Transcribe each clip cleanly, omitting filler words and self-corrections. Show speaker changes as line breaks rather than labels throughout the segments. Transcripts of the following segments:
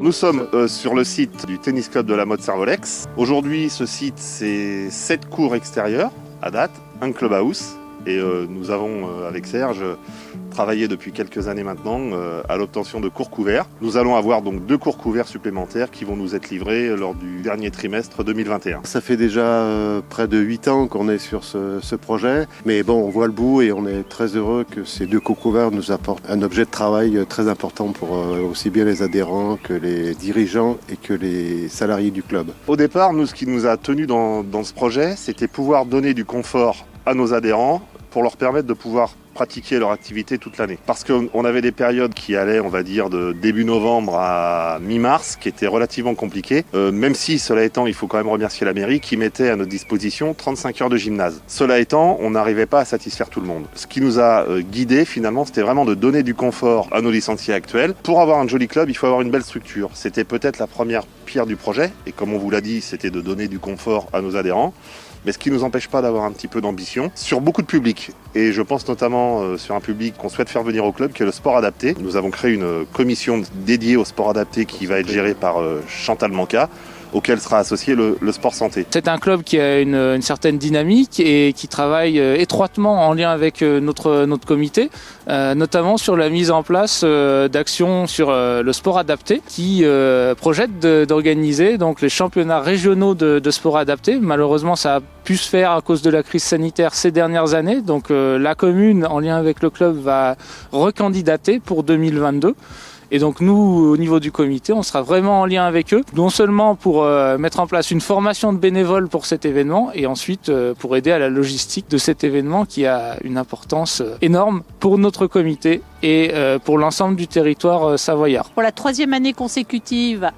Nous sommes sur le site du tennis club de la Motte Servolex. Aujourd'hui, ce site, c'est 7 cours extérieurs à date, un clubhouse. Et nous avons, avec Serge, travaillé depuis quelques années maintenant à l'obtention de cours couverts. Nous allons avoir donc 2 cours couverts supplémentaires qui vont nous être livrés lors du dernier trimestre 2021.
Ça fait déjà près de 8 ans qu'on est sur ce projet. Mais bon, on voit le bout et on est très heureux que ces 2 cours couverts nous apportent un objet de travail très important pour aussi bien les adhérents que les dirigeants et que les salariés du club.
Au départ, nous, ce qui nous a tenus dans ce projet, c'était pouvoir donner du confort à nos adhérents pour leur permettre de pouvoir pratiquer leur activité toute l'année. Parce qu'on avait des périodes qui allaient, on va dire, de début novembre à mi-mars, qui étaient relativement compliquées. Même si, cela étant, il faut quand même remercier la mairie qui mettait à notre disposition 35 heures de gymnase. Cela étant, on n'arrivait pas à satisfaire tout le monde. Ce qui nous a guidés, finalement, c'était vraiment de donner du confort à nos licenciés actuels. Pour avoir un joli club, il faut avoir une belle structure. C'était peut-être la première pierre du projet, et comme on vous l'a dit, c'était de donner du confort à nos adhérents. Mais ce qui ne nous empêche pas d'avoir un petit peu d'ambition sur beaucoup de publics. Et je pense notamment sur un public qu'on souhaite faire venir au club, qui est le sport adapté. Nous avons créé une commission dédiée au sport adapté qui va être gérée par Chantal Manca, auquel sera associé le sport santé.
C'est un club qui a une certaine dynamique et qui travaille étroitement en lien avec notre comité, notamment sur la mise en place d'actions sur le sport adapté, qui projette d'organiser donc les championnats régionaux de sport adapté. Malheureusement, ça a pu se faire à cause de la crise sanitaire ces dernières années. Donc la commune, en lien avec le club, va recandidater pour 2022. Et donc nous, au niveau du comité, on sera vraiment en lien avec eux, non seulement pour mettre en place une formation de bénévoles pour cet événement, et ensuite pour aider à la logistique de cet événement qui a une importance énorme pour notre comité et pour l'ensemble du territoire savoyard.
Pour la 3e année consécutive,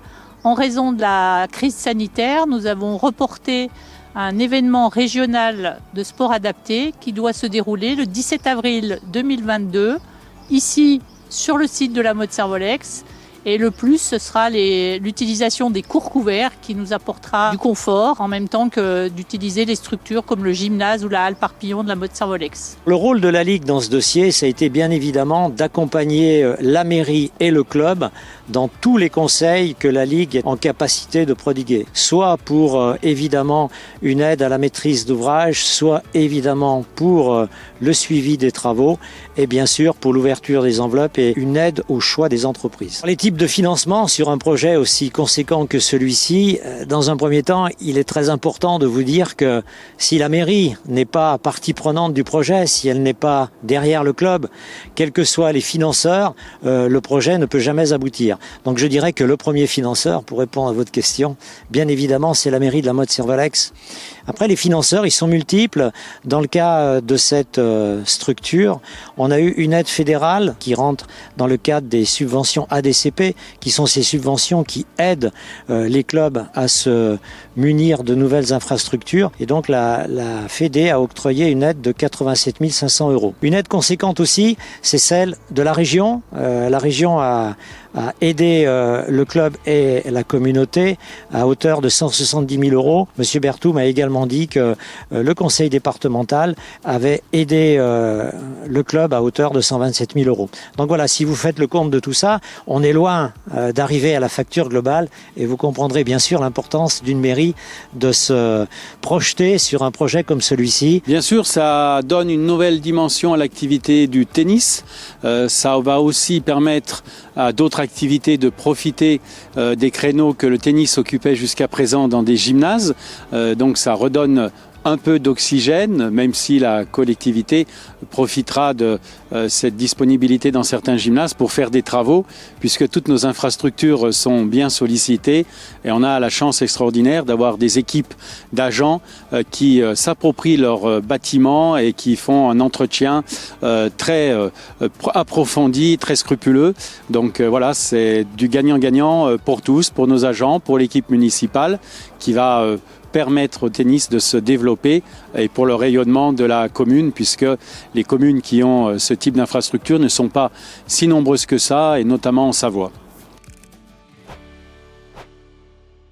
en raison de la crise sanitaire, nous avons reporté un événement régional de sport adapté qui doit se dérouler le 17 avril 2022, ici sur le site de la Motte Servolex. Et le plus, ce sera l'utilisation des cours couverts qui nous apportera du confort en même temps que d'utiliser les structures comme le gymnase ou la halle Parpillon de la Motte Servolex.
Le rôle de la Ligue dans ce dossier, ça a été bien évidemment d'accompagner la mairie et le club dans tous les conseils que la Ligue est en capacité de prodiguer. Soit pour évidemment une aide à la maîtrise d'ouvrage, soit évidemment pour le suivi des travaux et bien sûr pour l'ouverture des enveloppes et une aide au choix des entreprises. Les types de financement sur un projet aussi conséquent que celui-ci, dans un premier temps, il est très important de vous dire que si la mairie n'est pas partie prenante du projet, si elle n'est pas derrière le club, quels que soient les financeurs, le projet ne peut jamais aboutir. Donc je dirais que le premier financeur, pour répondre à votre question, bien évidemment, c'est la mairie de la Motte Servolex. Après, les financeurs, ils sont multiples. Dans le cas de cette structure, on a eu une aide fédérale qui rentre dans le cadre des subventions ADCP, qui sont ces subventions qui aident les clubs à se munir de nouvelles infrastructures. Et donc la Fédé a octroyé une aide de 87 500 €. Une aide conséquente aussi, c'est celle de la région. La région a aidé le club et la communauté à hauteur de 170 000 €. Monsieur Berthoud m'a également dit que le conseil départemental avait aidé le club à hauteur de 127 000 €. Donc voilà, si vous faites le compte de tout ça, on est loin d'arriver à la facture globale et vous comprendrez bien sûr l'importance d'une mairie de se projeter sur un projet comme celui-ci.
Bien sûr, ça donne une nouvelle dimension à l'activité du tennis. Ça va aussi permettre à d'autres activités de profiter des créneaux que le tennis occupait jusqu'à présent dans des gymnases. Donc ça redonne un peu d'oxygène, même si la collectivité profitera de cette disponibilité dans certains gymnases pour faire des travaux, puisque toutes nos infrastructures sont bien sollicitées et on a la chance extraordinaire d'avoir des équipes d'agents qui s'approprient leurs bâtiments et qui font un entretien très approfondi, très scrupuleux. Donc voilà, c'est du gagnant-gagnant pour tous, pour nos agents, pour l'équipe municipale qui va permettre au tennis de se développer et pour le rayonnement de la commune, puisque les communes qui ont ce type d'infrastructure ne sont pas si nombreuses que ça, et notamment en Savoie.